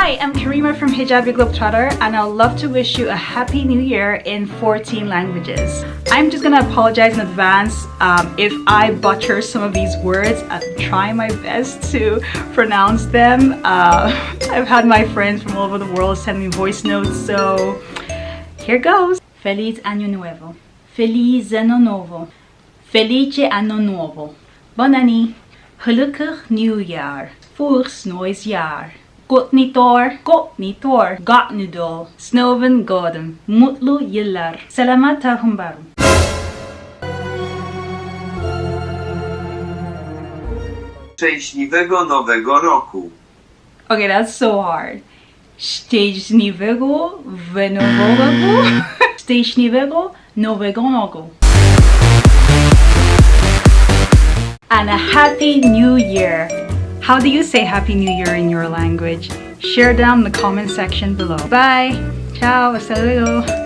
Hi, I'm Karima from Hijabi Globetrotter, and I'd love to wish you a Happy New Year in 14 languages. I'm just gonna apologize in advance if I butcher some of these words. I'm trying my best to pronounce them. I've had my friends from all over the world send me voice notes, so here goes. Feliz Año Nuevo. Feliz Ano Novo. Felice Anno Nuovo. Bonani. Gelukkig Nieuwjaar. Voors Noois Jaar. Gott nytt år, gott nytt år, gott nytt år, snoven godem, mutlu yıllar, selamat tahun baru. Szczęśliwego Nowego Roku. Okay, that's so hard. Szczęśliwego Nowego Roku. Szczęśliwego Nowego Roku. And a Happy New Year. How do you say Happy New Year in your language? Share down in the comment section below. Bye! Ciao! Hasta luego!